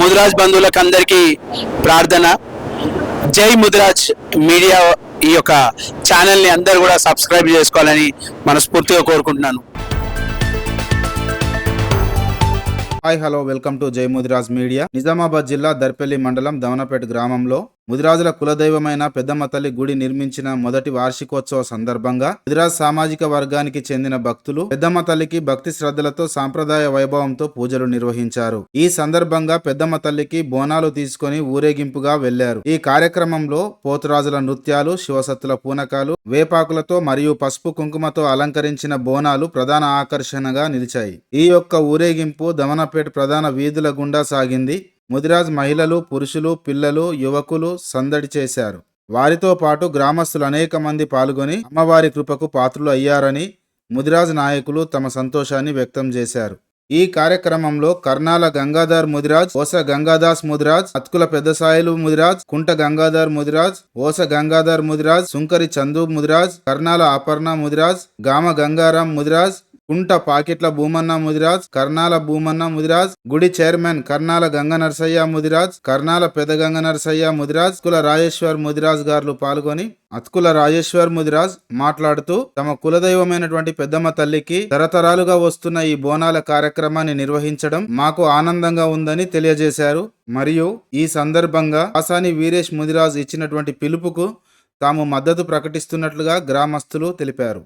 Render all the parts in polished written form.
ముదిరాజ్ బంధువులకు అందరికీ ప్రార్థన. జై ముదిరాజ్ మీడియా ఈ యొక్క ఛానల్ని అందరూ కూడా సబ్స్క్రైబ్ చేసుకోవాలని మనస్ఫూర్తిగా కోరుకుంటున్నాను. హాయ్ హలో వెల్కమ్ టు జై ముదిరాజ్ మీడియా. నిజామాబాద్ జిల్లా దర్పల్లి మండలం దవనపేట గ్రామంలో ముదిరాజుల కులదైవమైన పెద్దమ్మ తల్లి గుడి నిర్మించిన మొదటి వార్షికోత్సవ సందర్భంగా ముదిరాజ్ సామాజిక వర్గానికి చెందిన భక్తులు పెద్దమ్మ తల్లికి భక్తి శ్రద్ధలతో సాంప్రదాయ వైభవంతో పూజలు నిర్వహించారు. ఈ సందర్భంగా పెద్దమ్మ తల్లికి బోనాలు తీసుకొని ఊరేగింపుగా వెళ్లారు. ఈ కార్యక్రమంలో పోతురాజుల నృత్యాలు, శివసత్తుల పూనకాలు, వేపాకులతో మరియు పసుపు కుంకుమతో అలంకరించిన బోనాలు ప్రధాన ఆకర్షణగా నిలిచాయి. ఈ యొక్క ఊరేగింపు దవనపేట ప్రధాన వీధుల గుండా సాగింది. ముదిరాజ్ మహిళలు, పురుషులు, పిల్లలు, యువకులు సందడి చేశారు. వారితో పాటు గ్రామస్తులు అనేక మంది పాల్గొని అమ్మవారి కృపకు పాత్రులు అయ్యారని ముదిరాజ్ నాయకులు తమ సంతోషాన్ని వ్యక్తం చేశారు. ఈ కార్యక్రమంలో కర్నాల గంగాధర్ ముదిరాజ్, ఓస గంగాదాస్ ముదిరాజ్, అత్కుల పెద్దసాయిలు ముదిరాజ్, కుంట గంగాధర్ ముదిరాజ్, ఓస గంగాధర్ ముదిరాజ్, సుంకరి చందు ముదిరాజ్, కర్నాల అపర్ణ ముదిరాజ్, గామ గంగారాం ముదిరాజ్, కుంట పాకిట్ల భూమన్న ముదిరాజ్, కర్నాల భూమన్న ముదిరాజ్, గుడి చైర్మన్ కర్నాల గంగ నరసయ్య ముదిరాజ్, కర్నాల పెదగంగ నరసయ్య ముదిరాజ్, అత్కుల రాజేశ్వర్ ముదిరాజ్ గారు పాల్గొని అత్కుల రాజేశ్వర్ ముదిరాజ్ మాట్లాడుతూ తమ కులదైవమైనటువంటి పెద్దమ్మ తల్లికి తరతరాలుగా వస్తున్న ఈ బోనాల కార్యక్రమాన్ని నిర్వహించడం మాకు ఆనందంగా ఉందని తెలియజేశారు. మరియు ఈ సందర్భంగా ఆసాని వీరేష్ ముదిరాజ్ ఇచ్చినటువంటి పిలుపుకు తాము మద్దతు ప్రకటిస్తున్నట్లుగా గ్రామస్తులు తెలిపారు.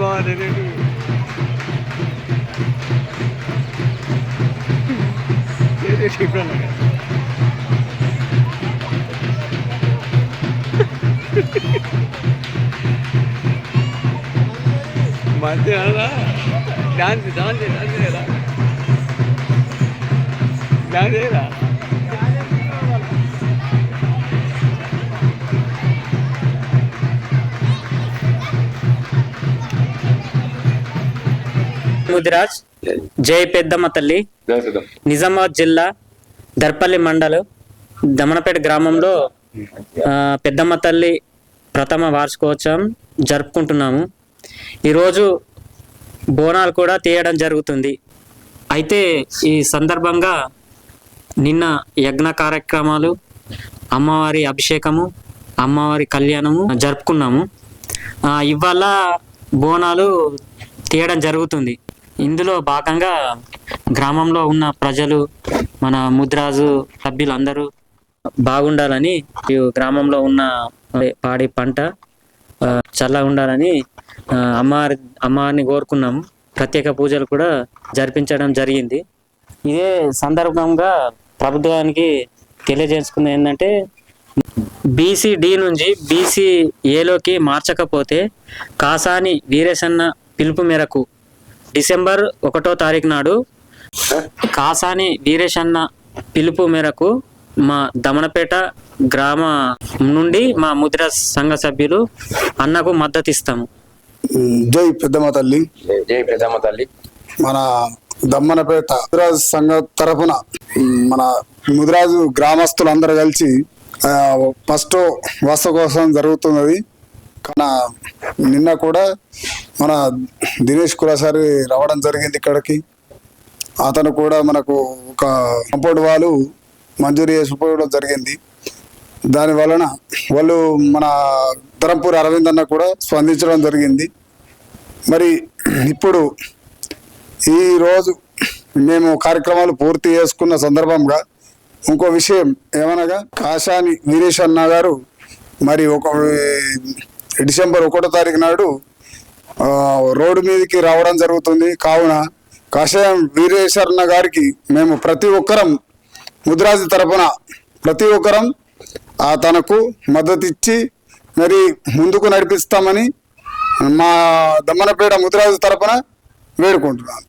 బాగుంది మంచిగా డాన్స్ డాన్స్ డాన్స్ చేయరా డాన్స్ చేయరా ముదిరాజ్ జై పెద్దమ్మ తల్లి నిజామాబాద్ జిల్లా దర్పల్లి మండలం దమనపేట గ్రామంలో పెద్దమ్మ తల్లి ప్రథమ వార్షికోత్సవం జరుపుకుంటున్నాము. ఈరోజు బోనాలు కూడా తీయడం జరుగుతుంది. అయితే ఈ సందర్భంగా నిన్న యజ్ఞ కార్యక్రమాలు, అమ్మవారి అభిషేకము, అమ్మవారి కళ్యాణము జరుపుకున్నాము. ఇవాళ బోనాలు తీయడం జరుగుతుంది. ఇందులో భాగంగా గ్రామంలో ఉన్న ప్రజలు, మన ముదిరాజు సభ్యులందరూ బాగుండాలని, ఈ గ్రామంలో ఉన్న పాడి పంట చల్లగా ఉండాలని అమ్మవారిని కోరుకున్నాము. ప్రత్యేక పూజలు కూడా జరిపించడం జరిగింది. ఇదే సందర్భంగా ప్రభుత్వానికి తెలియజేసుకుంది ఏంటంటే, బీసీ-డి నుంచి బీసీ-ఏలోకి మార్చకపోతే కాసాని వీరేశన్న పిలుపు మేరకు డిసెంబర్ 1వ తారీఖు నాడు కాసాని వీరేశన్న పిలుపు మేరకు మా దమనపేట గ్రామ నుండి మా ముదిరాజ్ సంఘ సభ్యులు అన్నకు మద్దతు ఇస్తాము. జై పెద్దమ్మ తల్లి. జై పెద్దమ్మ తల్లి. మన దమ్మనపేట ముదిరాజు సంఘ తరఫున మన ముదిరాజు గ్రామస్తులందరూ కలిసి ఫస్ట్ వార్షికోత్సవం జరుగుతున్నది. కానీ నిన్న కూడా మన దినేష్ కులాసారి రావడం జరిగింది ఇక్కడికి. అతను కూడా మనకు ఒక కాంపౌండ్ వాళ్ళు మంజూరు చేసుకోవడం జరిగింది. దాని వలన వాళ్ళు మన ధరంపూర్ అరవింద్ అన్న కూడా స్పందించడం జరిగింది. మరి ఇప్పుడు ఈరోజు మేము కార్యక్రమాలు పూర్తి చేసుకున్న సందర్భంగా ఇంకో విషయం ఏమనగా, కాసాని వీరేష్ అన్న గారు మరి డిసెంబర్ 1వ తారీఖు నాడు రోడ్డు మీదకి రావడం జరుగుతుంది. కావున కాషాయం వీరేశ్వరన్న గారికి మేము ప్రతి ఒక్కరం ముదిరాజు తరపున ప్రతి ఒక్కరం తనకు మద్దతు ఇచ్చి మరి ముందుకు నడిపిస్తామని మా దమ్మనపేట ముదిరాజు తరపున వేడుకుంటున్నాను.